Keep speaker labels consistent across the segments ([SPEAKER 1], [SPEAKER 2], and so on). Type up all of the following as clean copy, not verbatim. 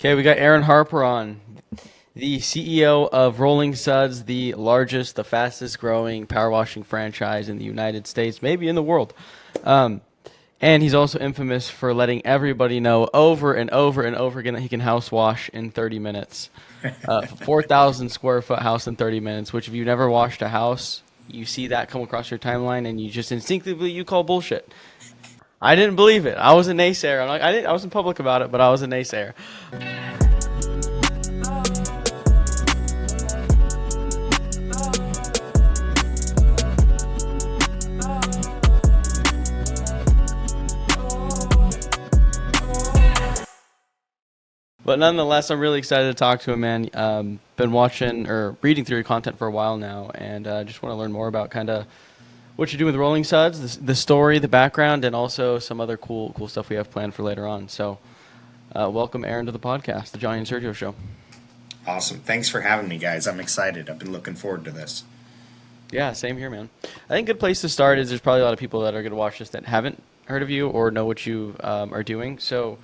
[SPEAKER 1] Okay, we got Aaron Harper on, the CEO of Rolling Suds, the largest, the fastest growing power washing franchise in the United States, maybe in the world. Um, and he's also infamous for letting everybody know over and over and over again that he can house wash in 30 minutes. 4,000 square foot house in 30 minutes, which if you've never washed a house, you see that come across your timeline and you just instinctively you call bullshit. I didn't believe it. I was a naysayer. I wasn't public about it, but I was a naysayer. But nonetheless, I'm really excited to talk to him, man. Been watching or reading through your content for a while now, and just want to learn more about kind of what you're doing with Rolling Suds, the story, the background, and also some other cool stuff we have planned for later on. So, welcome Aaron to the podcast, the Johnny and Sergio Show.
[SPEAKER 2] Awesome. Thanks for having me, guys. I'm excited. I've been looking forward to this.
[SPEAKER 1] Yeah, same here, man. I think a good place to start is there's probably a lot of people that are going to watch this that haven't heard of you or know what you are doing. So,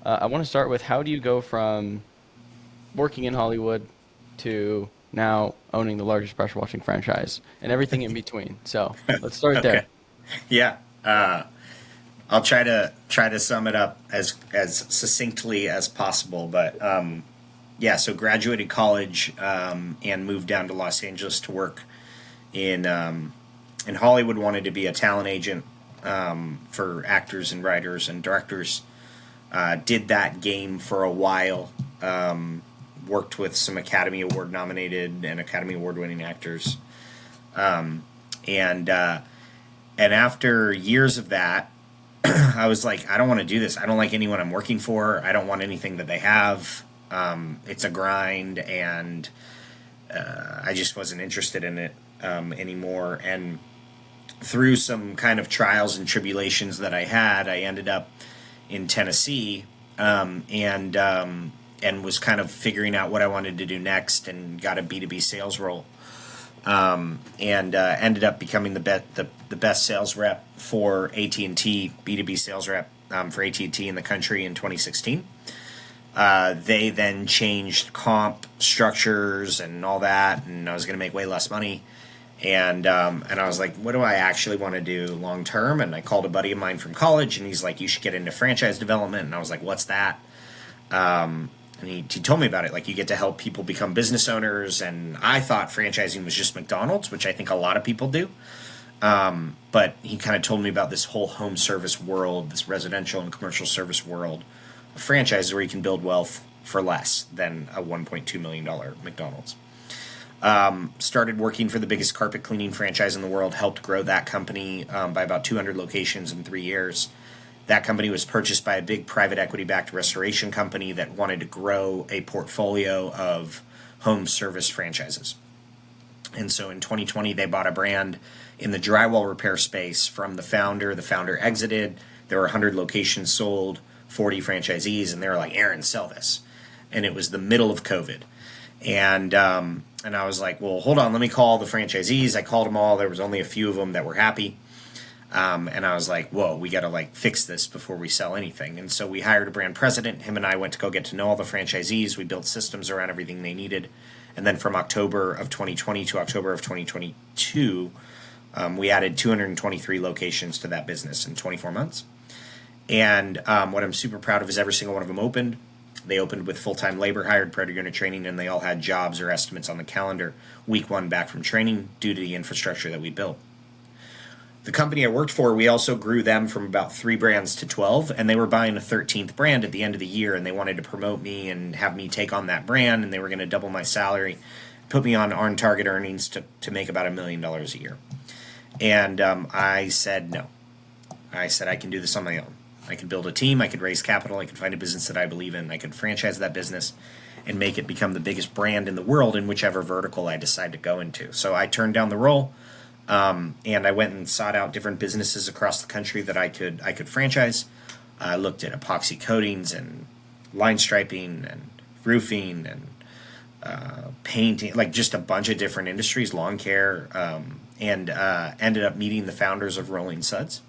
[SPEAKER 1] I want to start with how do you go from working in Hollywood to now owning the largest pressure washing franchise and everything in between. So let's start
[SPEAKER 2] Okay.
[SPEAKER 1] there.
[SPEAKER 2] Yeah. I'll try to sum it up as succinctly as possible. But yeah. So graduated college and moved down to Los Angeles to work in Hollywood. Wanted to be a talent agent for actors and writers and directors. Did that game for a while. Worked with some Academy Award nominated and Academy Award winning actors. Um, and after years of that, I was like, I don't want to do this. I don't like anyone I'm working for. I don't want anything that they have. It's a grind, and I just wasn't interested in it anymore. And through some kind of trials and tribulations that I had, I ended up in Tennessee, and was kind of figuring out what I wanted to do next, and got a B2B sales role, and ended up becoming the best sales rep for AT&T, B2B sales rep for AT&T in the country in 2016. They then changed comp structures and all that, and I was going to make way less money. And I was like, what do I actually want to do long term? And I called a buddy of mine from college, and he's like, you should get into franchise development. And I was like, what's that? And he told me about it. Like, you get to help people become business owners. And I thought franchising was just McDonald's, which I think a lot of people do. But he kind of told me about this whole home service world, this residential and commercial service world of franchises where you can build wealth for less than a $1.2 million McDonald's. Started working for the biggest carpet cleaning franchise in the world, helped grow that company by about 200 locations in 3 years. That company was purchased by a big private equity-backed restoration company that wanted to grow a portfolio of home service franchises. And so in 2020, they bought a brand in the drywall repair space from the founder. The founder exited. There were 100 locations sold, 40 franchisees, and they were like, Aaron, sell this. And it was the middle of COVID. And I was like, well, hold on, let me call the franchisees. I called them all. There was only a few of them that were happy. And I was like, whoa, we got to like fix this before we sell anything. And so we hired a brand president. Him and I went to go get to know all the franchisees. We built systems around everything they needed. And then from October of 2020 to October of 2022, we added 223 locations to that business in 24 months. And what I'm super proud of is every single one of them opened. They opened with full-time labor hired prior to unit training, and they all had jobs or estimates on the calendar week one back from training due to the infrastructure that we built. The company I worked for, we also grew them from about 3 brands to 12, and they were buying a 13th brand at the end of the year, and they wanted to promote me and have me take on that brand, and they were going to double my salary, put me on target earnings to make about $1 million a year. And I said no. I said I can do this on my own. I could build a team, I could raise capital, I could find a business that I believe in, I could franchise that business and make it become the biggest brand in the world in whichever vertical I decide to go into. So I turned down the role, and I went and sought out different businesses across the country that I could franchise. I looked at epoxy coatings and line striping and roofing and painting, like just a bunch of different industries, lawn care, and ended up meeting the founders of Rolling Suds,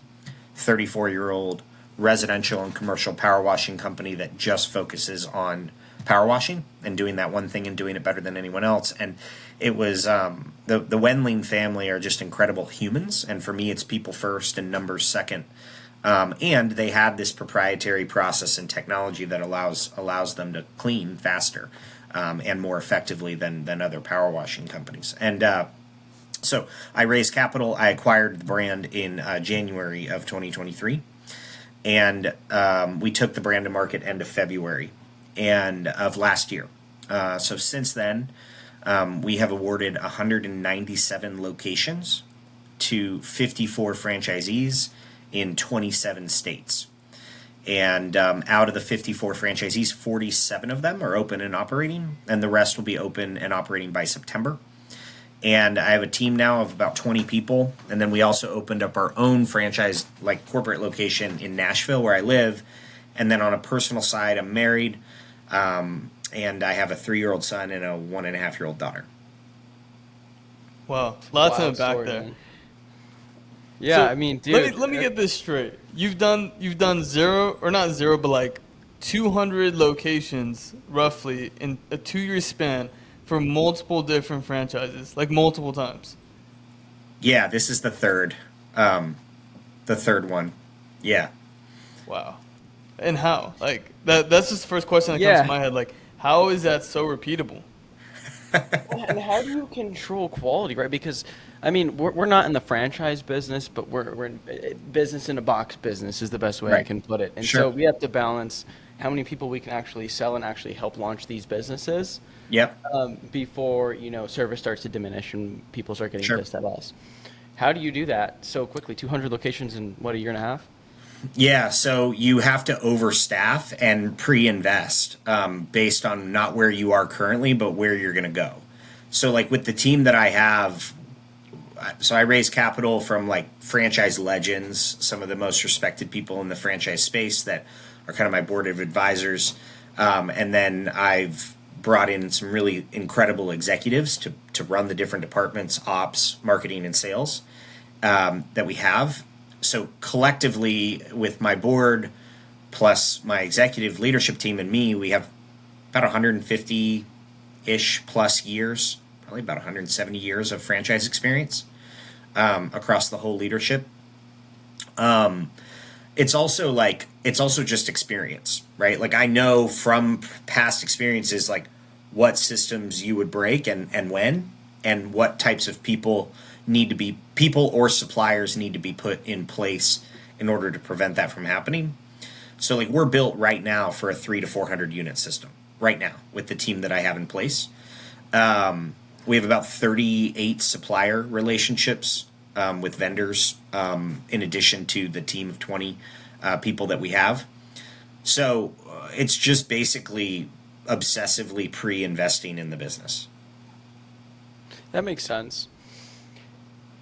[SPEAKER 2] 34-year-old residential and commercial power washing company that just focuses on power washing and doing that one thing and doing it better than anyone else. And it was the Wendling family are just incredible humans, and for me, it's people first and numbers second. And they had this proprietary process and technology that allows them to clean faster and more effectively than other power washing companies. And so I raised capital. I acquired the brand in January of 2023, and we took the brand to market end of February and of last year. So since then, we have awarded 197 locations to 54 franchisees in 27 states. And out of the 54 franchisees, 47 of them are open and operating, and the rest will be open and operating by September. And I have a team now of about 20 people. And then we also opened up our own franchise, like corporate location in Nashville, where I live. And then on a personal side, I'm married, and I have a 3-year-old son and a 1.5-year-old daughter.
[SPEAKER 3] Wow, lots to
[SPEAKER 1] Wild
[SPEAKER 3] unpack
[SPEAKER 1] story,
[SPEAKER 3] there.
[SPEAKER 1] man. Yeah,
[SPEAKER 3] So
[SPEAKER 1] I mean, dude.
[SPEAKER 3] let me get this straight. You've done zero, or not zero, but like 200 locations roughly in a 2-year span for multiple different franchises, like multiple times.
[SPEAKER 2] Yeah, this is the third one. Yeah.
[SPEAKER 3] Wow. And how? Like that's just the first question that comes
[SPEAKER 1] Yeah.
[SPEAKER 3] to my head. Like, how is that so repeatable?
[SPEAKER 1] And how do you control quality, right? Because, I mean, we're not in the franchise business, but we're in business in a box business is the best way I
[SPEAKER 2] Right.
[SPEAKER 1] can put it. And
[SPEAKER 2] Sure.
[SPEAKER 1] so we have to balance how many people we can actually sell and actually help launch these businesses
[SPEAKER 2] Yep.
[SPEAKER 1] before, service starts to diminish and people start getting
[SPEAKER 2] Sure.
[SPEAKER 1] pissed at us. How do you do that so quickly? 200 locations in, what, a year and a half?
[SPEAKER 2] Yeah, so you have to overstaff and pre-invest based on not where you are currently, but where you're going to go. So, like with the team that I have, so I raise capital from like franchise legends, some of the most respected people in the franchise space that are kind of my board of advisors, and then I've brought in some really incredible executives to run the different departments, ops, marketing, and sales that we have. So collectively, with my board plus my executive leadership team and me, we have about 150-ish plus years, probably about 170 years of franchise experience across the whole leadership. It's also just experience, right? Like I know from past experiences, like what systems you would break and when, and what types of people or suppliers need to be put in place in order to prevent that from happening. So like we're built right now for a 300 to 400 unit system right now with the team that I have in place. We have about 38 supplier relationships with vendors in addition to the team of 20 people that we have. So it's just basically obsessively pre-investing in the business.
[SPEAKER 1] That makes sense.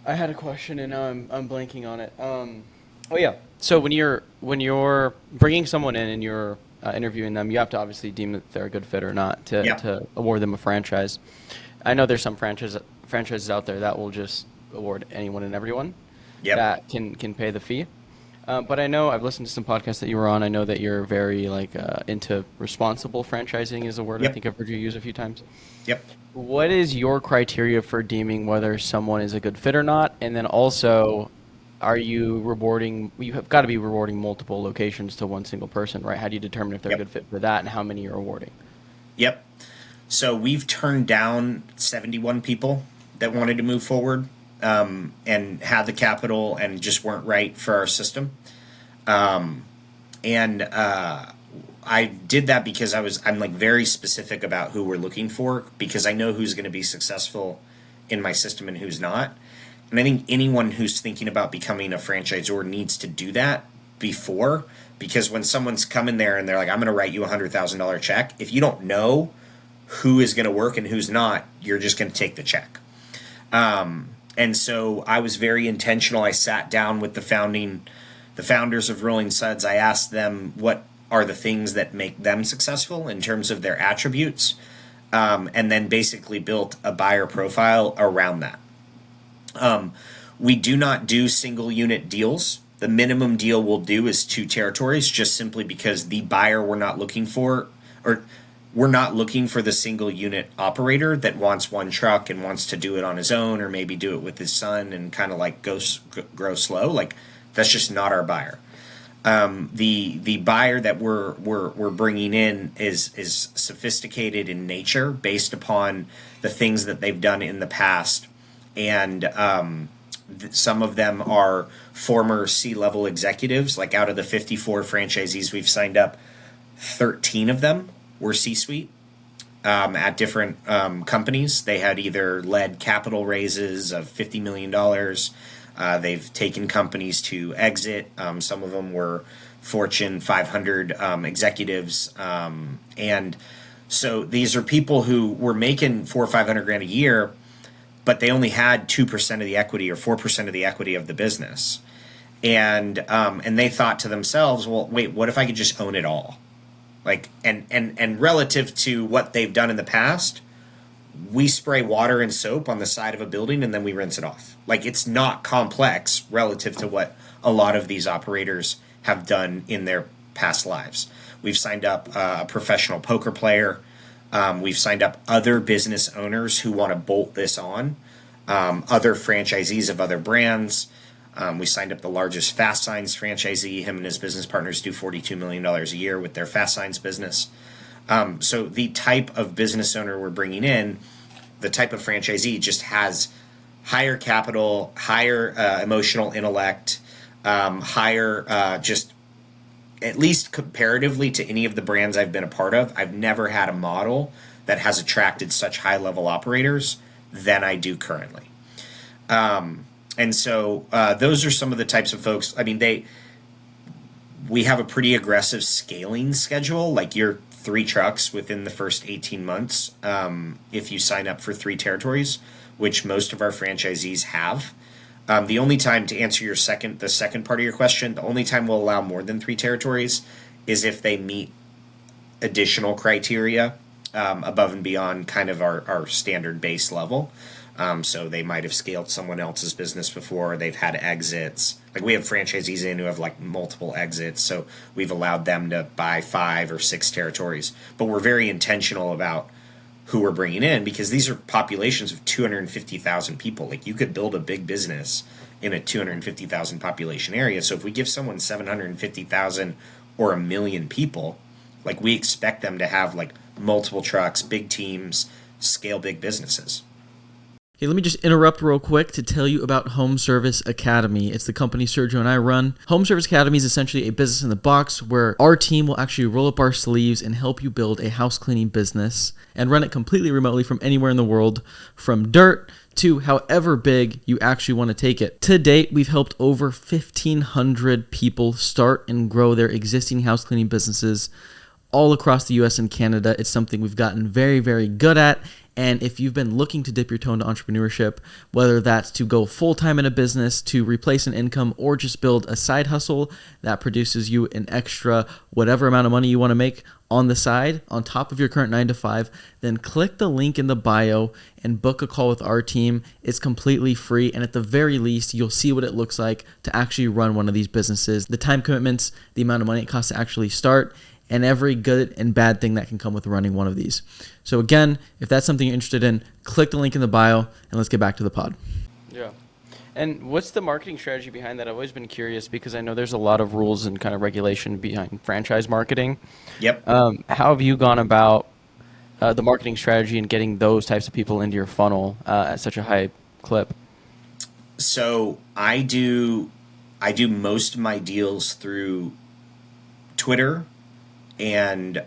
[SPEAKER 1] I had a question and now I'm blanking on it. Oh yeah. So when you're bringing someone in and you're interviewing them, you have to obviously deem that they're a good fit or not
[SPEAKER 2] Yeah.
[SPEAKER 1] to award them a franchise. I know there's some franchises out there that will just award anyone and everyone
[SPEAKER 2] Yep.
[SPEAKER 1] that can pay the fee. But I know I've listened to some podcasts that you were on. I know that you're very into responsible franchising is a word I
[SPEAKER 2] Yep.
[SPEAKER 1] think I've heard you use a few times.
[SPEAKER 2] Yep.
[SPEAKER 1] What is your criteria for deeming whether someone is a good fit or not? And then also, are you rewarding? You have got to be rewarding multiple locations to one single person, right? How do you determine if they're a
[SPEAKER 2] Yep.
[SPEAKER 1] good fit for that, and how many you're awarding?
[SPEAKER 2] Yep. So we've turned down 71 people that wanted to move forward and had the capital and just weren't right for our system. And I did that because I'm like very specific about who we're looking for because I know who's going to be successful in my system and who's not. And I think anyone who's thinking about becoming a franchisor needs to do that before, because when someone's coming there and they're like, I'm going to write you $100,000 check, if you don't know who is going to work and who's not, you're just going to take the check. And so I was very intentional. I sat down with the founders of Rolling Suds. I asked them what are the things that make them successful in terms of their attributes, and then basically built a buyer profile around that. We do not do single unit deals. The minimum deal we'll do is 2 territories, just simply because the buyer we're not looking for, or we're not looking for the single unit operator that wants one truck and wants to do it on his own, or maybe do it with his son and kind of like grow slow. Like, that's just not our buyer. The buyer that we're bringing in is sophisticated in nature, based upon the things that they've done in the past, and some of them are former C-level executives. Like, out of the 54 franchisees we've signed up, 13 of them were C-suite at different companies. They had either led capital raises of $50 million. They've taken companies to exit. Some of them were Fortune 500 executives. And so these are people who were making 400 or 500 grand a year, but they only had 2% of the equity or 4% of the equity of the business. And they thought to themselves, well, wait, what if I could just own it all? Like, and relative to what they've done in the past, we spray water and soap on the side of a building and then we rinse it off. Like, it's not complex relative to what a lot of these operators have done in their past lives. We've signed up a professional poker player. We've signed up other business owners who want to bolt this on, other franchisees of other brands. We signed up the largest Fast Signs franchisee. Him and his business partners do $42 million a year with their Fast Signs business. So the type of business owner we're bringing in, the type of franchisee, just has higher capital, higher emotional intellect, higher just, at least comparatively to any of the brands I've been a part of, I've never had a model that has attracted such high-level operators than I do currently. And so those are some of the types of folks. I mean, we have a pretty aggressive scaling schedule. Like, you're 3 trucks within the first 18 months if you sign up for 3 territories, which most of our franchisees have. The only time, to answer the second part of your question, the only time we'll allow more than 3 territories is if they meet additional criteria above and beyond kind of our standard base level. So they might have scaled someone else's business before. They've had exits. Like, we have franchisees in who have like multiple exits. So we've allowed them to buy 5 or 6 territories. But we're very intentional about who we're bringing in, because these are populations of 250,000 people. Like, you could build a big business in a 250,000 population area. So if we give someone 750,000 or 1 million people, like, we expect them to have like multiple trucks, big teams, scale big businesses.
[SPEAKER 1] Okay, let me just interrupt real quick to tell you about Home Service Academy. It's the company Sergio and I run. Home Service Academy is essentially a business in the box where our team will actually roll up our sleeves and help you build a house cleaning business and run it completely remotely from anywhere in the world, from dirt to however big you actually want to take it. To date, we've helped over 1,500 people start and grow their existing house cleaning businesses all across the US and Canada. It's something we've gotten very, very good at. And if you've been looking to dip your toe into entrepreneurship, whether that's to go full-time in a business, to replace an income, or just build a side hustle that produces you an extra whatever amount of money you want to make on the side, on top of your current 9-to-5, then click the link in the bio and book a call with our team. It's completely free, and at the very least, you'll see what it looks like to actually run one of these businesses, the time commitments, the amount of money it costs to actually start, and every good and bad thing that can come with running one of these. So again, if that's something you're interested in, click the link in the bio, and let's get back to the pod.
[SPEAKER 4] Yeah. And what's the marketing strategy behind that? I've always been curious, because I know there's a lot of rules and kind of regulation behind franchise marketing.
[SPEAKER 2] Yep.
[SPEAKER 4] How have you gone about the marketing strategy and getting those types of people into your funnel at such a high clip?
[SPEAKER 2] So I do most of my deals through Twitter and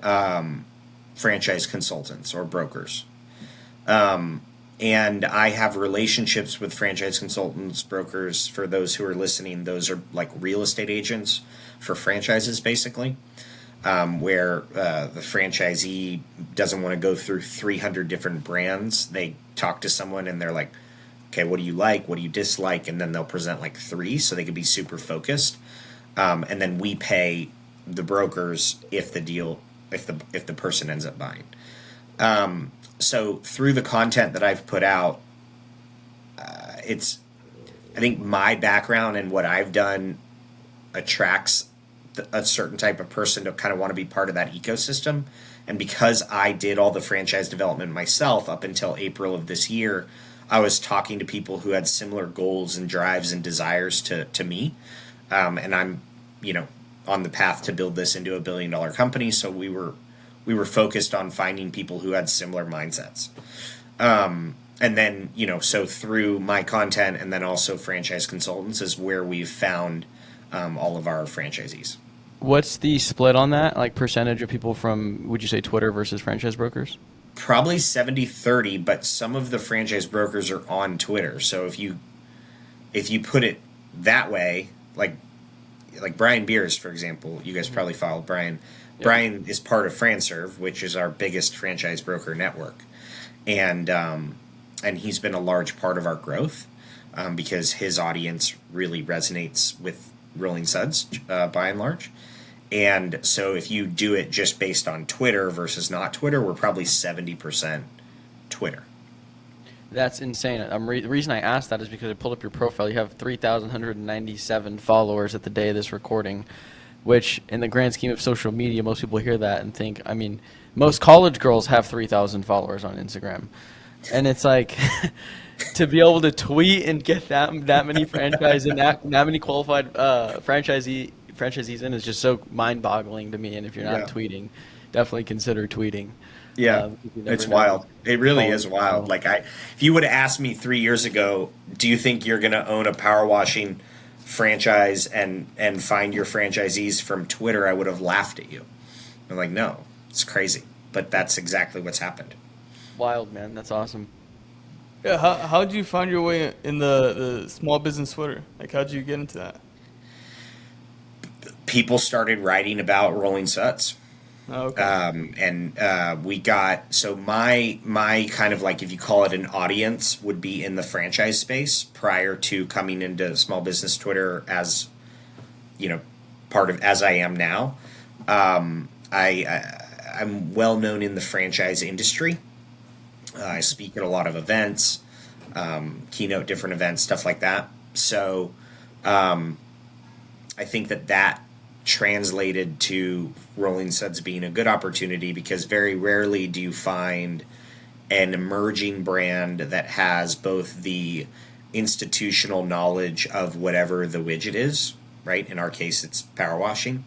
[SPEAKER 2] franchise consultants or brokers. And I have relationships with franchise consultants, brokers. For those who are listening, those are like real estate agents for franchises, basically, where the franchisee doesn't want to go through 300 different brands. They talk to someone and they're like, okay, what do you like? What do you dislike? And then they'll present like 3, so they could be super focused. And then we pay the brokers if the person ends up buying. So through the content that I've put out, I think my background and what I've done attracts a certain type of person to kind of want to be part of that ecosystem. And because I did all the franchise development myself up until April of this year, I was talking to people who had similar goals and drives and desires to me. And I'm, on the path to build this into $1 billion company. So we were focused on finding people who had similar mindsets. And then, so through my content and then also franchise consultants is where we've found all of our franchisees.
[SPEAKER 1] What's the split on that? Like percentage of people from, would you say Twitter versus franchise brokers?
[SPEAKER 2] Probably 70-30, but some of the franchise brokers are on Twitter. So if you put it that way, like Brian Beers, for example, you guys probably followed Brian.
[SPEAKER 1] Yep.
[SPEAKER 2] Brian is part of FranServe, which is our biggest franchise broker network. And he's been a large part of our growth because his audience really resonates with Rolling Suds by and large. And so if you do it just based on Twitter versus not Twitter, we're probably 70% Twitter.
[SPEAKER 1] That's insane. The reason I asked that is because I pulled up your profile. You have 3,197 followers at the day of this recording, which in the grand scheme of social media, most people hear that and think, I mean, most college girls have 3,000 followers on Instagram. And it's like to be able to tweet and get that many franchise and that many qualified franchisees in is just so mind-boggling to me. And if you're not tweeting, definitely consider tweeting.
[SPEAKER 2] Yeah, it's wild. It really is wild. Like if you would have asked me 3 years ago, do you think you're going to own a power washing franchise and find your franchisees from Twitter, I would have laughed at you. I'm like, no, it's crazy. But that's exactly what's happened.
[SPEAKER 1] Wild, man. That's awesome.
[SPEAKER 3] Yeah, how did you find your way in the small business Twitter? Like, how did you get into that?
[SPEAKER 2] People started writing about Rolling Suds.
[SPEAKER 3] Oh, okay.
[SPEAKER 2] And we got, so my kind of like, if you call it an audience, would be in the franchise space prior to coming into small business Twitter as, part of, as I am now. I'm well known in the franchise industry. I speak at a lot of events, keynote different events, stuff like that. So I think that translated to Rolling Suds being a good opportunity because very rarely do you find an emerging brand that has both the institutional knowledge of whatever the widget is, right? In our case, it's power washing,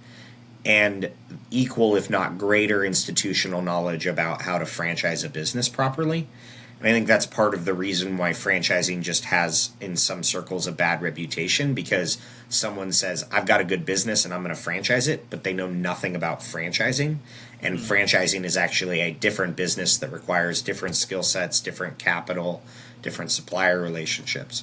[SPEAKER 2] and equal, if not greater, institutional knowledge about how to franchise a business properly. And I think that's part of the reason why franchising just has, in some circles, a bad reputation because someone says, I've got a good business and I'm going to franchise it, but they know nothing about franchising. And franchising is actually a different business that requires different skill sets, different capital, different supplier relationships.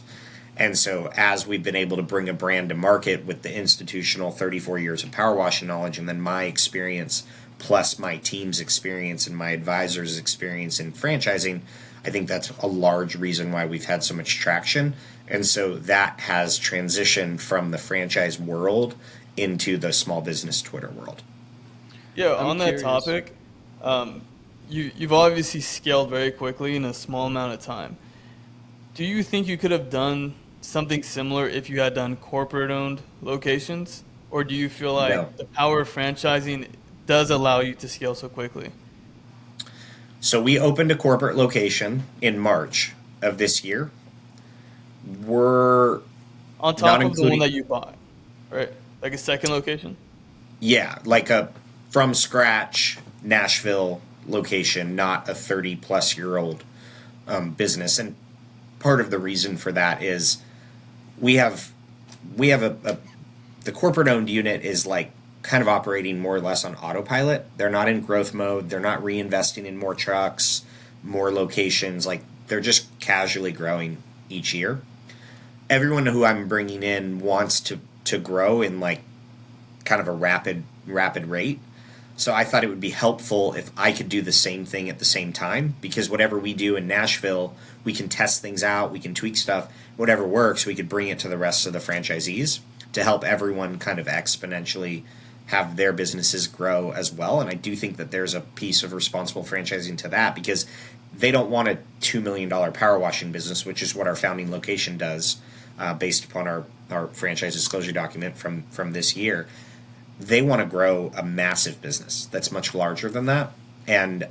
[SPEAKER 2] And so as we've been able to bring a brand to market with the institutional 34 years of power washing knowledge and then my experience plus my team's experience and my advisor's experience in franchising, I think that's a large reason why we've had so much traction. And so that has transitioned from the franchise world into the small business Twitter world.
[SPEAKER 3] Yeah,
[SPEAKER 1] I'm
[SPEAKER 3] on
[SPEAKER 1] curious.
[SPEAKER 3] that topic, you've obviously scaled very quickly in a small amount of time. Do you think you could have done something similar if you had done corporate-owned locations? Or do you feel like
[SPEAKER 2] No.
[SPEAKER 3] the power of franchising does allow you to scale so quickly?
[SPEAKER 2] So we opened a corporate location in March of this year. We're
[SPEAKER 3] On top of the one that you bought, right? Like a second location?
[SPEAKER 2] yeah, like a from scratch Nashville location, not a 30-plus-year-old business. And part of the reason for that is we have the corporate owned unit is like kind of operating more or less on autopilot. They're not in growth mode. They're not reinvesting in more trucks, more locations. Like they're just casually growing each year. Everyone who I'm bringing in wants to grow in like kind of a rapid rate. So I thought it would be helpful if I could do the same thing at the same time because whatever we do in Nashville, we can test things out, we can tweak stuff, whatever works, we could bring it to the rest of the franchisees to help everyone kind of exponentially have their businesses grow as well. And I do think that there's a piece of responsible franchising to that because they don't want a $2 million power washing business, which is what our founding location does based upon our franchise disclosure document from this year. They want to grow a massive business that's much larger than that. And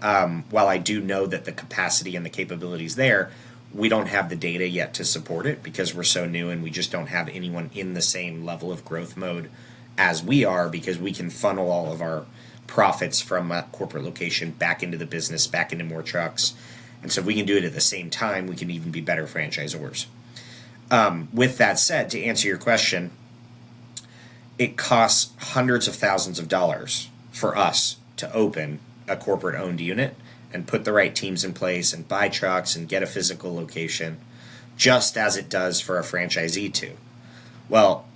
[SPEAKER 2] while I do know that the capacity and the capabilities there, we don't have the data yet to support it because we're so new and we just don't have anyone in the same level of growth mode as we are, because we can funnel all of our profits from a corporate location back into the business, back into more trucks. And so if we can do it at the same time, we can even be better franchisors. With that said, to answer your question, it costs hundreds of thousands of dollars for us to open a corporate owned unit and put the right teams in place and buy trucks and get a physical location, just as it does for a franchisee to. Well,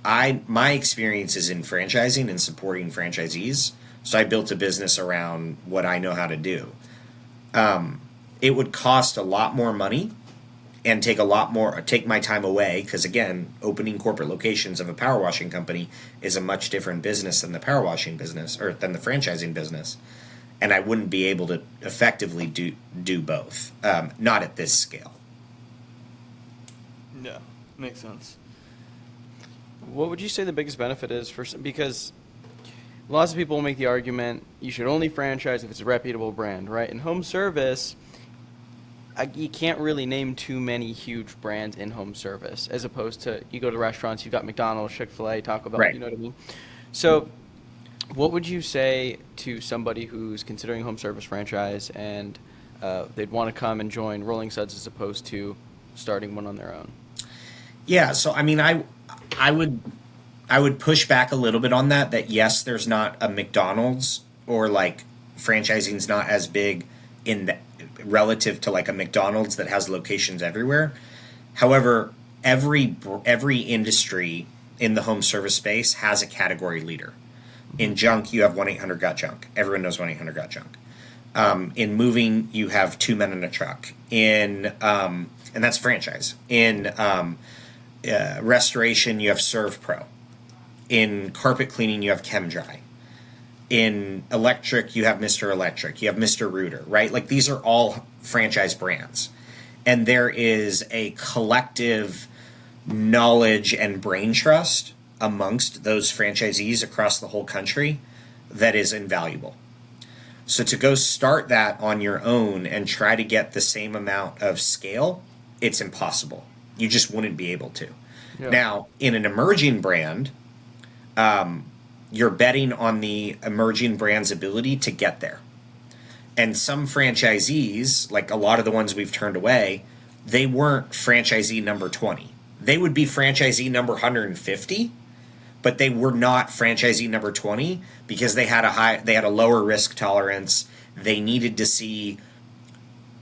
[SPEAKER 2] my experience is in franchising and supporting franchisees, so I built a business around what I know how to do. It would cost a lot more money and take my time away, because again, opening corporate locations of a power washing company is a much different business than the power washing business, or than the franchising business. And I wouldn't be able to effectively do both, not at this scale.
[SPEAKER 3] Yeah, makes sense.
[SPEAKER 1] What would you say the biggest benefit is because lots of people make the argument you should only franchise if it's a reputable brand, right? In home service, you can't really name too many huge brands in home service, as opposed to you go to restaurants, you've got McDonald's, Chick-fil-A, Taco Bell,
[SPEAKER 2] Right.
[SPEAKER 1] You know what I mean? So what would you say to somebody who's considering home service franchise and they'd want to come and join Rolling Suds as opposed to starting one on their own?
[SPEAKER 2] Yeah, so I mean, I would push back a little bit on that. That yes, there's not a McDonald's, or like franchising's not as big in the relative to like a McDonald's that has locations everywhere. However, every industry in the home service space has a category leader. In junk, you have 1-800-GOT-JUNK. Everyone knows 1-800-GOT-JUNK. In moving, you have Two Men in a Truck. And that's franchise. In restoration, you have Serve Pro. In carpet cleaning, you have ChemDry. In electric, you have Mr. Electric. You have Mr. Rooter, right? Like, these are all franchise brands. And there is a collective knowledge and brain trust amongst those franchisees across the whole country that is invaluable. So to go start that on your own and try to get the same amount of scale, it's impossible. You just wouldn't be able to.
[SPEAKER 1] Yeah.
[SPEAKER 2] Now, in an emerging brand, you're betting on the emerging brand's ability to get there. And some franchisees, like a lot of the ones we've turned away, they weren't franchisee number 20. They would be franchisee number 150, but they were not franchisee number 20 because they had a lower risk tolerance. They needed to see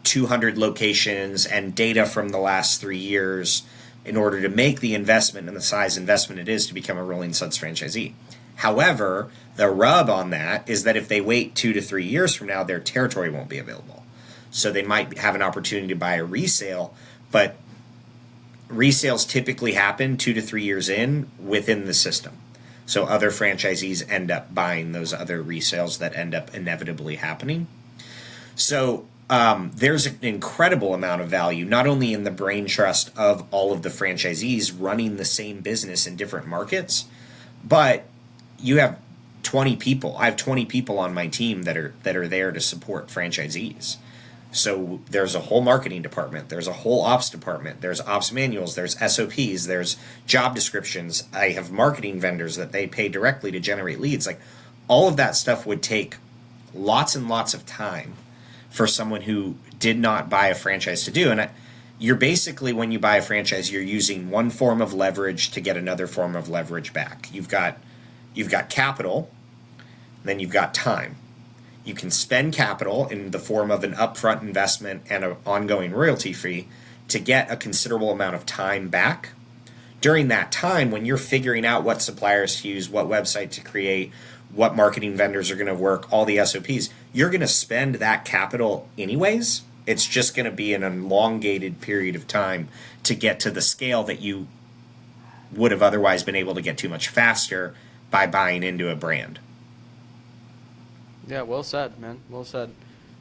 [SPEAKER 2] 200 locations and data from the last 3 years in order to make the investment and the size investment it is to become a Rolling Suds franchisee. However, the rub on that is that if they wait 2 to 3 years from now, their territory won't be available. So they might have an opportunity to buy a resale, but resales typically happen 2 to 3 years within the system. So other franchisees end up buying those other resales that end up inevitably happening. So there's an incredible amount of value, not only in the brain trust of all of the franchisees running the same business in different markets, but you have 20 people. I have 20 people on my team that are there to support franchisees. So there's a whole marketing department, there's a whole ops department, there's ops manuals, there's SOPs, there's job descriptions. I have marketing vendors that they pay directly to generate leads. Like, all of that stuff would take lots and lots of time for someone who did not buy a franchise to do. And you're basically, when you buy a franchise, you're using one form of leverage to get another form of leverage back. You've got capital, then you've got time. You can spend capital in the form of an upfront investment and an ongoing royalty fee to get a considerable amount of time back. During that time, when you're figuring out what suppliers to use, what website to create, what marketing vendors are going to work, all the SOPs, you're going to spend that capital anyways. It's just going to be an elongated period of time to get to the scale that you would have otherwise been able to get to much faster by buying into a brand.
[SPEAKER 1] Yeah, well said, man. Well said.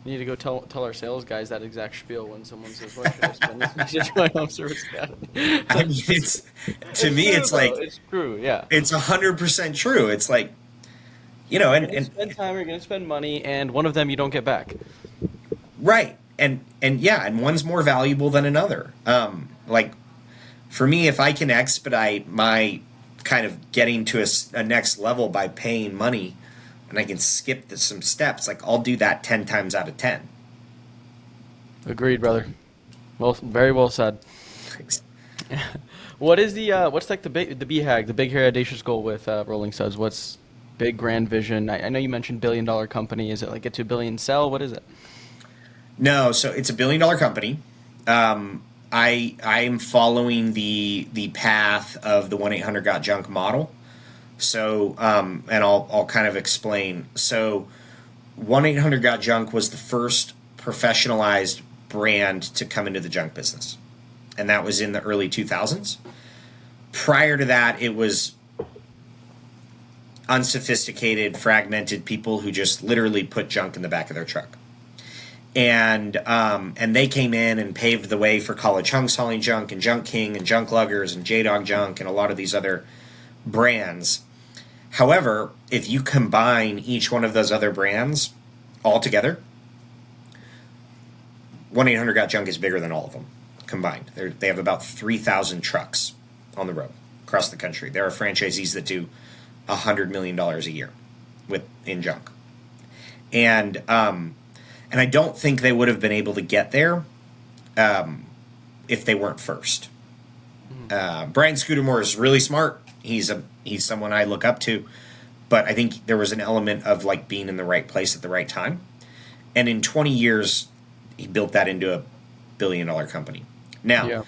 [SPEAKER 1] We need to go tell our sales guys that exact spiel when someone says, "What should I spend this message on home service academy?"
[SPEAKER 2] I mean, it's
[SPEAKER 1] true,
[SPEAKER 2] like
[SPEAKER 1] it's true. Yeah.
[SPEAKER 2] it's 100% true. It's like, you know,
[SPEAKER 1] You're going to spend time, you're going to spend money, and one of them you don't get back.
[SPEAKER 2] right. And yeah, and one's more valuable than another. Like for me, if I can expedite my kind of getting to a next level by paying money, and I can skip some steps, like I'll do that 10 times out of 10.
[SPEAKER 1] Agreed, brother. Well, very well said. What is what's like the BHAG, the big hair audacious goal with Rolling Suds? What's big grand vision? I know you mentioned $1 billion company. Is it like get to a billion sell? What is it?
[SPEAKER 2] No, so it's $1 billion company. I'm following the path of the 1-800-GOT-JUNK model. So and I'll kind of explain. So 1-800-GOT-JUNK was the first professionalized brand to come into the junk business, and that was in the early 2000s. Prior to that, it was unsophisticated, fragmented people who just literally put junk in the back of their truck. And they came in and paved the way for College Hunks hauling junk and Junk King and Junk Luggers and J-Dog Junk and a lot of these other brands. However, if you combine each one of those other brands all together, 1-800-GOT-JUNK is bigger than all of them combined. They have about 3,000 trucks on the road across the country. There are franchisees that do $100 million a year in junk. And I don't think they would have been able to get there if they weren't first. Brian Scudamore is really smart. He's someone I look up to, but I think there was an element of like being in the right place at the right time. And in 20 years, he built that into a $1 billion company. Now,
[SPEAKER 1] Yeah.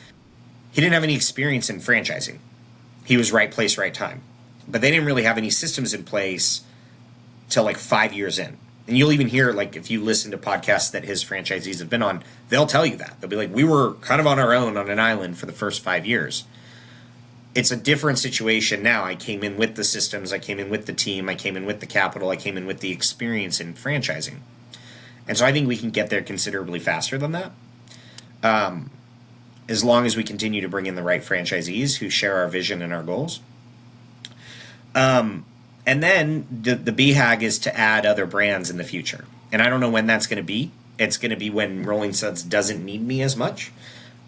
[SPEAKER 2] he didn't have any experience in franchising. He was right place, right time. But they didn't really have any systems in place till like 5 years in. And you'll even hear, like, if you listen to podcasts that his franchisees have been on, they'll tell you that. They'll be like, we were kind of on our own on an island for the first 5 years. It's a different situation now. I came in with the systems. I came in with the team. I came in with the capital. I came in with the experience in franchising. And so I think we can get there considerably faster than that. As long as we continue to bring in the right franchisees who share our vision and our goals. And then the BHAG is to add other brands in the future. And I don't know when that's going to be. It's going to be when Rolling Suds doesn't need me as much.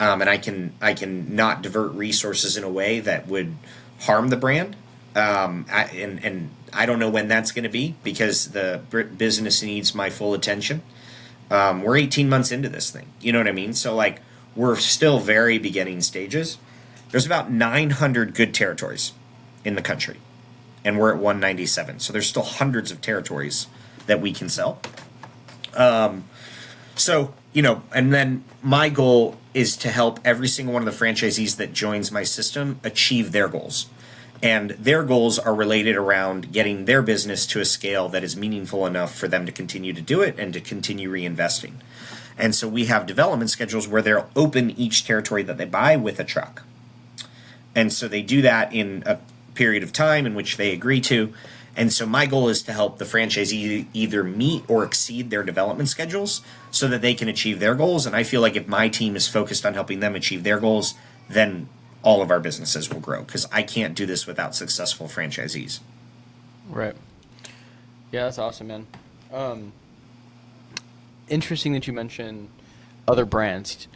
[SPEAKER 2] And I can not divert resources in a way that would harm the brand. And I don't know when that's going to be because the business needs my full attention. We're 18 months into this thing. You know what I mean? So like we're still very beginning stages. There's about 900 good territories in the country. And we're at 197. So there's still hundreds of territories that we can sell. So, you know, and then my goal is to help every single one of the franchisees that joins my system achieve their goals. And their goals are related around getting their business to a scale that is meaningful enough for them to continue to do it and to continue reinvesting. And so we have development schedules where they'll open each territory that they buy with a truck. And so they do that in a period of time in which they agree to. And so my goal is to help the franchisee either meet or exceed their development schedules so that they can achieve their goals. And I feel like if my team is focused on helping them achieve their goals, then all of our businesses will grow because I can't do this without successful franchisees.
[SPEAKER 1] Right. Yeah, that's awesome, man. Interesting that you mention other brands.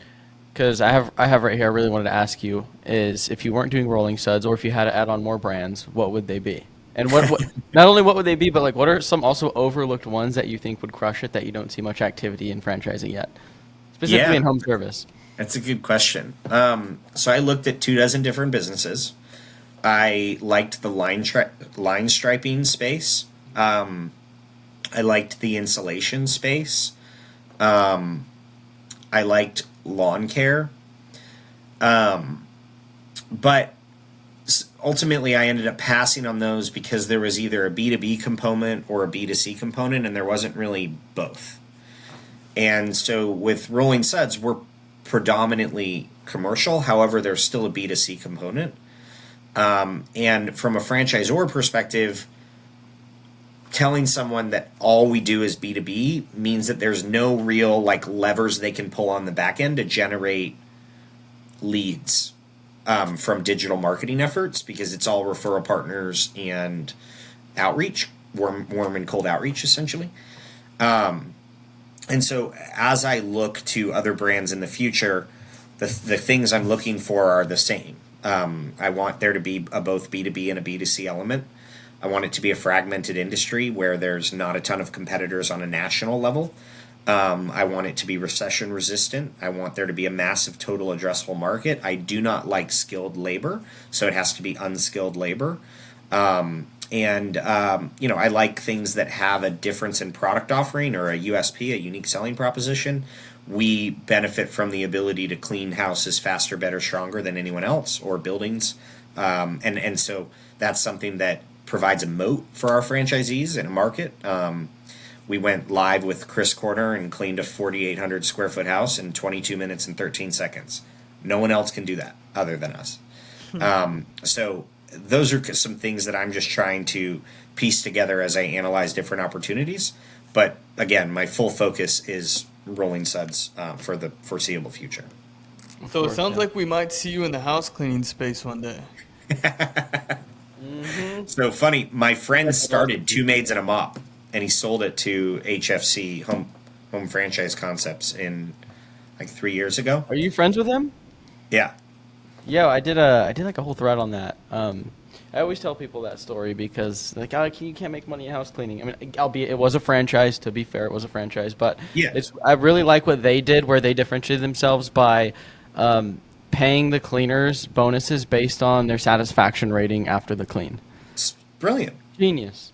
[SPEAKER 1] Because I have right here, I really wanted to ask you, is if you weren't doing Rolling Suds or if you had to add on more brands, what would they be? And what not only what would they be, but like what are some also overlooked ones that you think would crush it that you don't see much activity in franchising yet? Specifically in home service.
[SPEAKER 2] That's a good question. So I looked at 24 different businesses. I liked the line striping space. I liked the insulation space. I liked lawn care. But ultimately I ended up passing on those because there was either a B2B component or a B2C component, and there wasn't really both. And so with Rolling Suds, we're predominantly commercial. However, there's still a B2C component. And from a franchisor perspective, telling someone that all we do is B2B means that there's no real like levers they can pull on the back end to generate leads from digital marketing efforts because it's all referral partners and outreach. warm and cold outreach essentially. And so as I look to other brands in the future, the things I'm looking for are the same. I want there to be a both B2B and a B2C element. I want it to be a fragmented industry where there's not a ton of competitors on a national level. I want it to be recession resistant. I want there to be a massive total addressable market. I do not like skilled labor, so it has to be unskilled labor. I like things that have a difference in product offering or a USP, a unique selling proposition. We benefit from the ability to clean houses faster, better, stronger than anyone else or buildings. And so that's something that provides a moat for our franchisees in a market. We went live with Chris Corner and cleaned a 4,800 square foot house in 22 minutes and 13 seconds. No one else can do that other than us. So those are some things that I'm just trying to piece together as I analyze different opportunities. But again, my full focus is Rolling Suds for the foreseeable future.
[SPEAKER 3] So it sounds like we might see you in the house cleaning space one day.
[SPEAKER 2] So funny, my friend started Two Maids and a Mop, and he sold it to HFC Home Franchise Concepts in like 3 years ago.
[SPEAKER 1] Are you friends with him?
[SPEAKER 2] Yeah.
[SPEAKER 1] Yeah, I did like a whole thread on that. I always tell people that story because like, oh, you can't make money in house cleaning. I mean, albeit it was a franchise. To be fair, it was a franchise, but
[SPEAKER 2] Yeah.
[SPEAKER 1] I really like what they did, where they differentiated themselves by paying the cleaners bonuses based on their satisfaction rating after the clean.
[SPEAKER 2] It's brilliant.
[SPEAKER 1] Genius.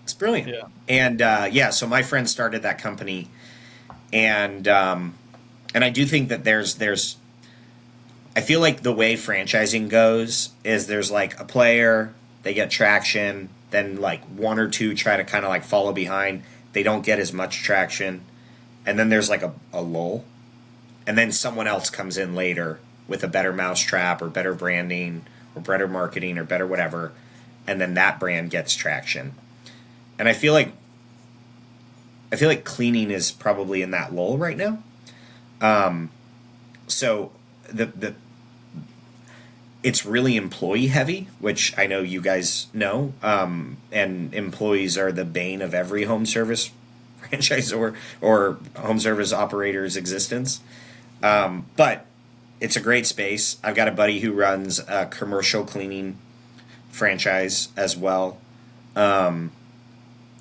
[SPEAKER 2] It's brilliant.
[SPEAKER 3] Yeah.
[SPEAKER 2] And so my friend started that company, and I do think that there's I feel like the way franchising goes is there's like a player, they get traction, then like one or two try to kind of like follow behind, they don't get as much traction, and then there's like a lull, and then someone else comes in later with a better mousetrap or better branding or better marketing or better whatever, and then that brand gets traction. And I feel like cleaning is probably in that lull right now. So it's really employee heavy, which I know you guys know. And employees are the bane of every home service franchise or home service operator's existence. But it's a great space. I've got a buddy who runs a commercial cleaning franchise as well.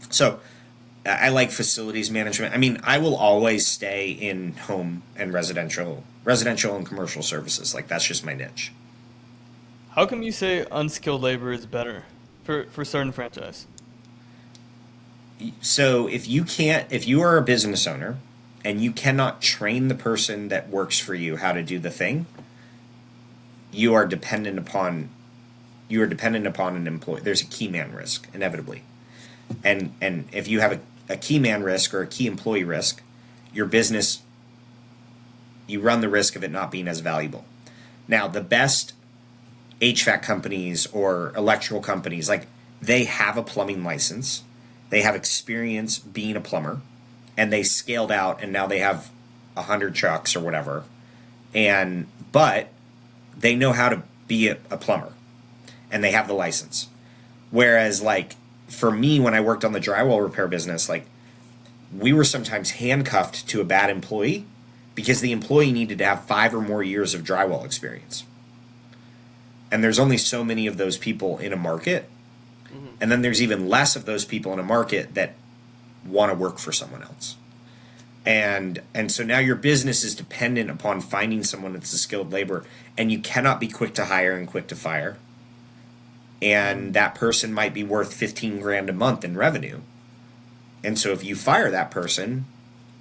[SPEAKER 2] So I like facilities management. I mean, I will always stay in home and residential and commercial services. Like that's just my niche.
[SPEAKER 3] How come you say unskilled labor is better for certain franchise?
[SPEAKER 2] So if you are a business owner and you cannot train the person that works for you how to do the thing, you are dependent upon an employee. There's a key man risk inevitably. And if you have a key man risk or a key employee risk, your business, you run the risk of it not being as valuable. Now, the best HVAC companies or electrical companies, like they have a plumbing license, they have experience being a plumber, and they scaled out and now they have 100 trucks or whatever. But they know how to be a plumber and they have the license. Whereas like for me, when I worked on the drywall repair business, like we were sometimes handcuffed to a bad employee because the employee needed to have 5 or more years of drywall experience. And there's only so many of those people in a market. Mm-hmm. And then there's even less of those people in a market that want to work for someone else. And so now your business is dependent upon finding someone that's a skilled labor, and you cannot be quick to hire and quick to fire. And that person might be worth 15 grand a month in revenue. And so if you fire that person,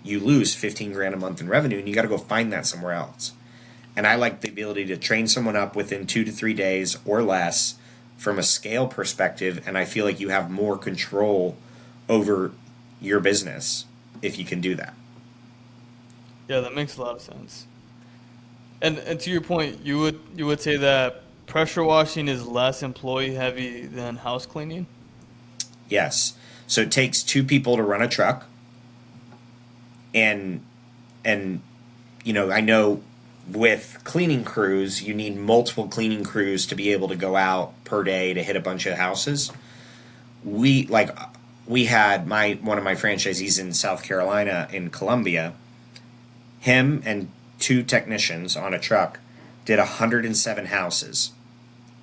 [SPEAKER 2] you lose 15 grand a month in revenue, and you got to go find that somewhere else. And I like the ability to train someone up within 2 to 3 days or less from a scale perspective, and I feel like you have more control over your business if you can do that.
[SPEAKER 3] Yeah, that makes a lot of sense. And to your point, you would say that pressure washing is less employee heavy than house cleaning?
[SPEAKER 2] Yes. So it takes 2 people to run a truck. And I know with cleaning crews, you need multiple cleaning crews to be able to go out per day to hit a bunch of houses. we had one of my franchisees in South Carolina in Columbia. Him and two technicians on a truck did 107 houses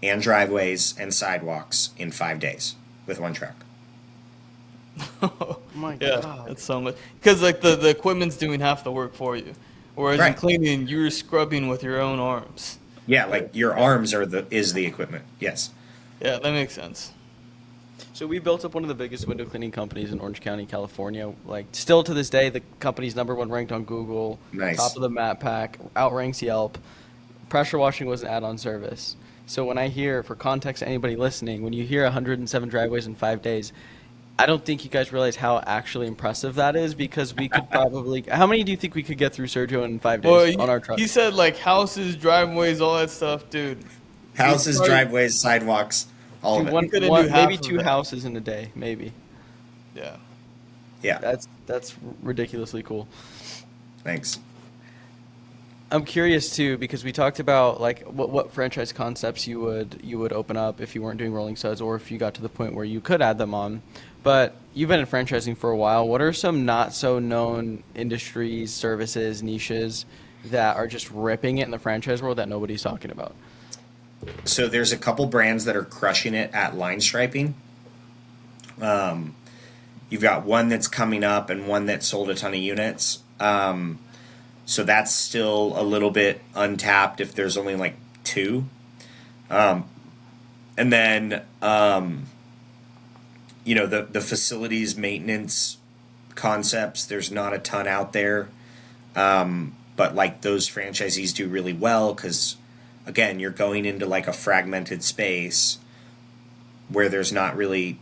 [SPEAKER 2] and driveways and sidewalks in 5 days with one truck.
[SPEAKER 1] Oh my
[SPEAKER 3] Yeah,
[SPEAKER 1] God.
[SPEAKER 3] that's so much. Because like the equipment's doing half the work for you, whereas in
[SPEAKER 2] Right.
[SPEAKER 3] cleaning you're scrubbing with your own arms.
[SPEAKER 2] Yeah, like your arms is the equipment. Yes.
[SPEAKER 3] Yeah, that makes sense.
[SPEAKER 1] So we built up one of the biggest window cleaning companies in Orange County, California. Like still to this day, the company's #1 ranked on Google,
[SPEAKER 2] Nice.
[SPEAKER 1] top of the map pack, outranks Yelp. Pressure washing was an add-on service. So when I hear, for context to anybody listening, when you hear 107 driveways in 5 days, I don't think you guys realize how actually impressive that is because we could probably. How many do you think we could get through Sergio in 5 days
[SPEAKER 3] Well,
[SPEAKER 1] on our truck?
[SPEAKER 3] he said like houses, driveways, all that stuff, dude.
[SPEAKER 2] Houses,
[SPEAKER 3] Sorry.
[SPEAKER 2] driveways, sidewalks, all of it.
[SPEAKER 1] One,
[SPEAKER 3] couldn't
[SPEAKER 1] one
[SPEAKER 3] do half
[SPEAKER 1] maybe
[SPEAKER 3] of
[SPEAKER 1] 2
[SPEAKER 3] that.
[SPEAKER 1] houses in a day, maybe.
[SPEAKER 3] Yeah.
[SPEAKER 2] Yeah.
[SPEAKER 1] That's ridiculously cool.
[SPEAKER 2] Thanks.
[SPEAKER 1] I'm curious too because we talked about like what franchise concepts you would open up if you weren't doing Rolling Suds or if you got to the point where you could add them on. But you've been in franchising for a while. What are some not so known industries, services, niches that are just ripping it in the franchise world that nobody's talking about?
[SPEAKER 2] So there's a couple brands that are crushing it at line striping. You've got one that's coming up and one that sold a ton of units. So that's still a little bit untapped if there's only like 2. And then, the facilities maintenance concepts, there's not a ton out there. But like those franchisees do really well because, again, you're going into like a fragmented space where there's not really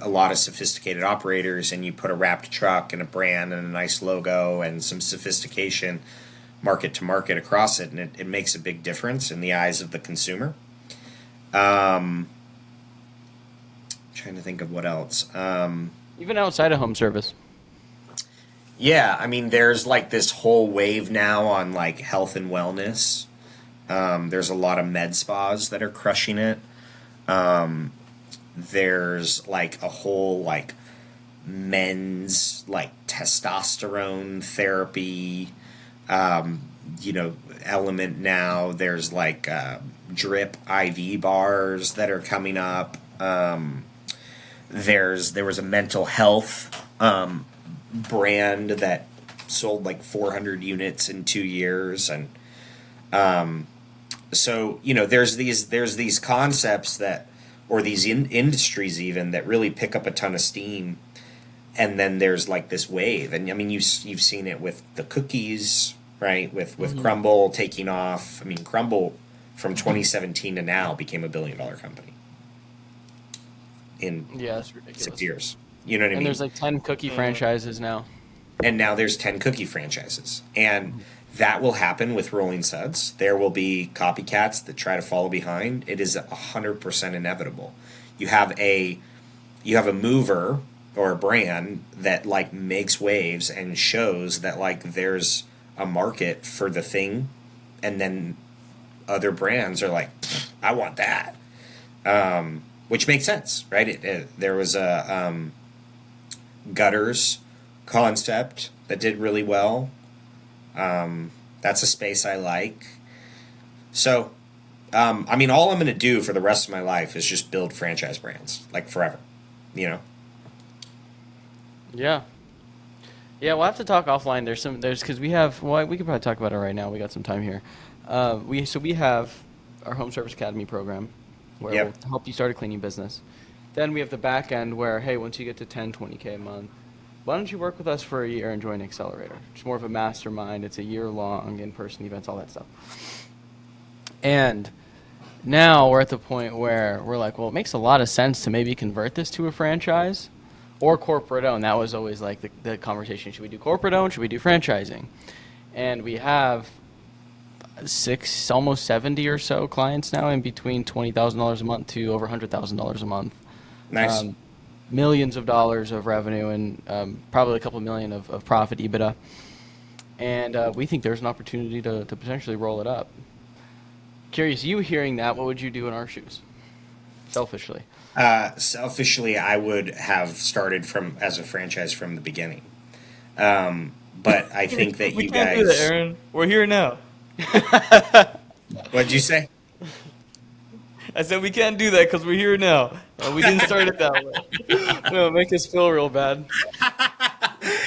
[SPEAKER 2] a lot of sophisticated operators, and you put a wrapped truck and a brand and a nice logo and some sophistication market to market across it, and it makes a big difference in the eyes of the consumer. Trying to think of what else.
[SPEAKER 1] Even outside of home service.
[SPEAKER 2] Yeah, I mean, there's like this whole wave now on like health and wellness. There's a lot of med spas that are crushing it. There's like a whole like men's like testosterone therapy, element now. There's like drip IV bars that are coming up. There was a mental health brand that sold like 400 units in 2 years, and so there's these concepts that, or these industries even, that really pick up a ton of steam, and then there's like this wave, and I mean you've seen it with the cookies, right? With Crumble taking off. I mean, Crumble from 2017 to now became $1 billion company in
[SPEAKER 1] Yeah, that's ridiculous.
[SPEAKER 2] 6 years. You know what I
[SPEAKER 1] And
[SPEAKER 2] mean?
[SPEAKER 1] there's like 10 cookie franchises now.
[SPEAKER 2] And now there's 10 cookie franchises. And that will happen with Rolling Suds. There will be copycats that try to follow behind. It is 100% inevitable. You have a mover or a brand that like makes waves and shows that like there's a market for the thing, and then other brands are like, I want that. Which makes sense, right? There was a gutters concept that did really well. That's a space I like. So, I mean, all I'm going to do for the rest of my life is just build franchise brands, like forever,
[SPEAKER 1] Yeah. Yeah, we'll have to talk offline. Because we could probably talk about it right now. We got some time here. We have our Home Service Academy program where
[SPEAKER 2] Yep.
[SPEAKER 1] we'll help you start a cleaning business. Then we have the back end where, hey, once you get to 10, 20K a month, why don't you work with us for a year and join Accelerator? It's more of a mastermind. It's a year-long in-person events, all that stuff. And now we're at the point where we're like, well, it makes a lot of sense to maybe convert this to a franchise or corporate owned. That was always like the conversation. Should we do corporate owned? Should we do franchising? And we have almost 70 or so clients now, in between $20,000 a month to over $100,000 a month.
[SPEAKER 2] Nice.
[SPEAKER 1] Millions of dollars of revenue and probably a couple million of profit, EBITDA. And we think there's an opportunity to potentially roll it up. Curious, you hearing that, what would you do in our shoes? selfishly?
[SPEAKER 2] Selfishly, I would have started from as a franchise from the beginning. But I think that
[SPEAKER 3] We
[SPEAKER 2] you
[SPEAKER 3] can't do that,
[SPEAKER 2] guys,
[SPEAKER 3] Aaron. We're here now.
[SPEAKER 2] what'd you say?
[SPEAKER 3] I said we can't do that because we're here now, and we didn't start it that way.
[SPEAKER 1] No, make us feel real bad.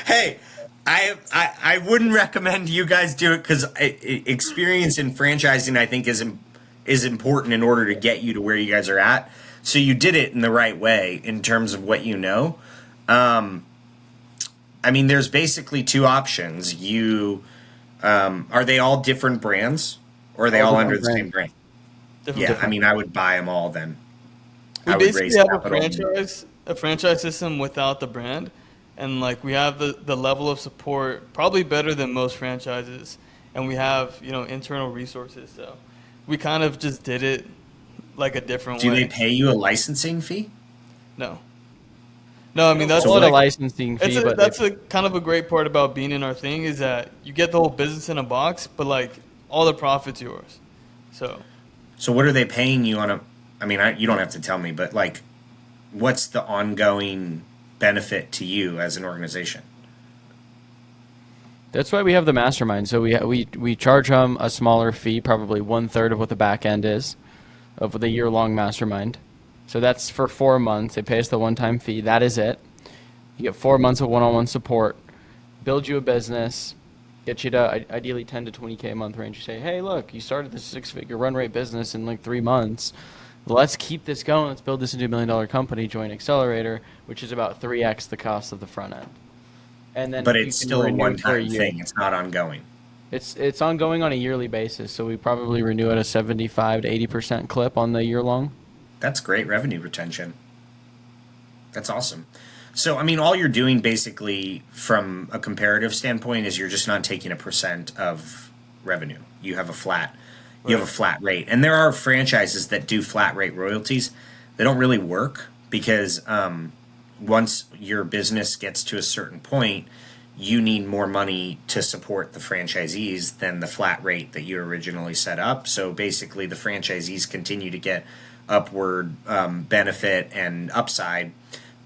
[SPEAKER 2] Hey, I wouldn't recommend you guys do it because experience in franchising I think is important in order to get you to where you guys are at. So you did it in the right way in terms of what you know. I mean, there's basically two options. Are they all different brands, or are they all under the same brand? Yeah, I mean, I would buy them all then.
[SPEAKER 3] We
[SPEAKER 2] I would
[SPEAKER 3] basically
[SPEAKER 2] raise
[SPEAKER 3] have
[SPEAKER 2] capital.
[SPEAKER 3] a franchise system without the brand, and like we have the level of support probably better than most franchises, and we have internal resources. So we kind of just did it like a different
[SPEAKER 2] Do they
[SPEAKER 3] way.
[SPEAKER 2] pay you a licensing fee?
[SPEAKER 3] No, no, I mean that's
[SPEAKER 1] Call it a
[SPEAKER 3] like
[SPEAKER 1] licensing fee, but
[SPEAKER 3] that's a kind of a great part about being in our thing is that you get the whole business in a box, but like all the profit's yours. So
[SPEAKER 2] So what are they paying you on a? I mean, you don't have to tell me, but like, what's the ongoing benefit to you as an organization?
[SPEAKER 1] that's why we have the mastermind. So we charge them a smaller fee, probably 1/3 of what the back end is of the year-long mastermind. So that's for 4 months. They pay us the one-time fee. That is it. You get 4 months of one-on-one support, build you a business, get you to ideally 10 to 20K a month range. You say, hey, look, you started this 6-figure run rate business in like 3 months. Let's keep this going. Let's build this into $1 million company. Join Accelerator, which is about 3x the cost of the front end. And then
[SPEAKER 2] But
[SPEAKER 1] you
[SPEAKER 2] it's
[SPEAKER 1] can
[SPEAKER 2] still a
[SPEAKER 1] renew for a
[SPEAKER 2] one-time
[SPEAKER 1] year.
[SPEAKER 2] thing. It's not ongoing.
[SPEAKER 1] It's ongoing on a yearly basis, so we probably renew at a 75 to 80% clip on the year long.
[SPEAKER 2] That's great revenue retention. That's awesome. So, I mean, all you're doing basically from a comparative standpoint is you're just not taking a percent of revenue. You have a flat, you have a flat rate. And there are franchises that do flat rate royalties. They don't really work because once your business gets to a certain point, you need more money to support the franchisees than the flat rate that you originally set up. So basically, the franchisees continue to get upward benefit and upside,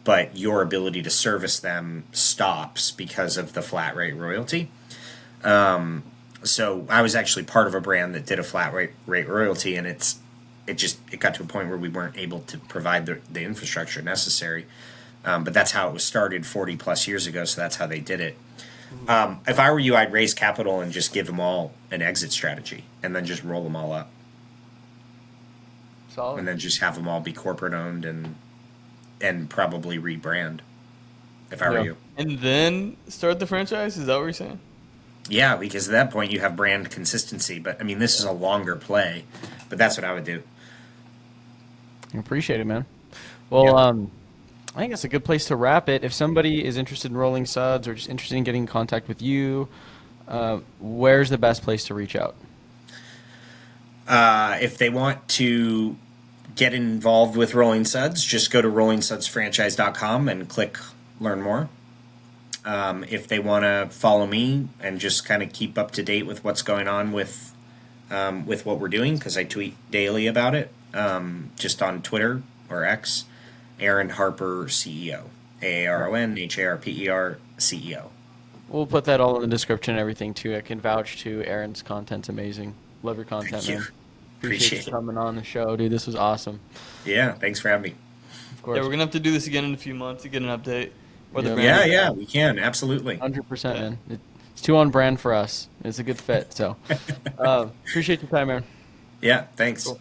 [SPEAKER 2] but your ability to service them stops because of the flat rate royalty. So I was actually part of a brand that did a flat rate royalty, and it got to a point where we weren't able to provide the infrastructure necessary. But that's how it was started 40 plus years ago. So that's how they did it. If I were you, I'd raise capital and just give them all an exit strategy, and then just roll them all up,
[SPEAKER 1] Solid.
[SPEAKER 2] and then just have them all be corporate owned and probably rebrand. If I were
[SPEAKER 1] Yeah.
[SPEAKER 2] you,
[SPEAKER 3] and then start the franchise. Is that what you're saying?
[SPEAKER 2] yeah, because at that point you have brand consistency. But I mean, this is a longer play, but that's what I would do.
[SPEAKER 1] I appreciate it, man. Well,
[SPEAKER 2] Yeah.
[SPEAKER 1] I think that's a good place to wrap it. If somebody is interested in Rolling Suds or just interested in getting in contact with you, where's the best place to reach out?
[SPEAKER 2] If they want to get involved with Rolling Suds, just go to rollingsudsfranchise.com and click Learn More. If they want to follow me and just kind of keep up to date with what's going on with what we're doing, because I tweet daily about it, just on Twitter or X, Aaron Harper CEO, AARONHARPER CEO.
[SPEAKER 1] We'll put that all in the description and everything too. I can vouch to Aaron's content's amazing. Love your content,
[SPEAKER 2] Thank you.
[SPEAKER 1] man.
[SPEAKER 2] Appreciate
[SPEAKER 1] you
[SPEAKER 2] it.
[SPEAKER 1] coming on the show, dude. This was awesome.
[SPEAKER 2] Yeah, thanks for having me.
[SPEAKER 1] Of course.
[SPEAKER 3] Yeah, we're gonna have to do this again in a few months to get an update. Where the
[SPEAKER 1] Yeah.
[SPEAKER 3] brand
[SPEAKER 2] Yeah,
[SPEAKER 3] is
[SPEAKER 2] yeah,
[SPEAKER 3] at.
[SPEAKER 2] we can absolutely.
[SPEAKER 1] 100%,
[SPEAKER 3] Yeah.
[SPEAKER 1] man. It's too on brand for us. It's a good fit. So appreciate your time, Aaron.
[SPEAKER 2] Yeah, thanks.
[SPEAKER 1] Cool.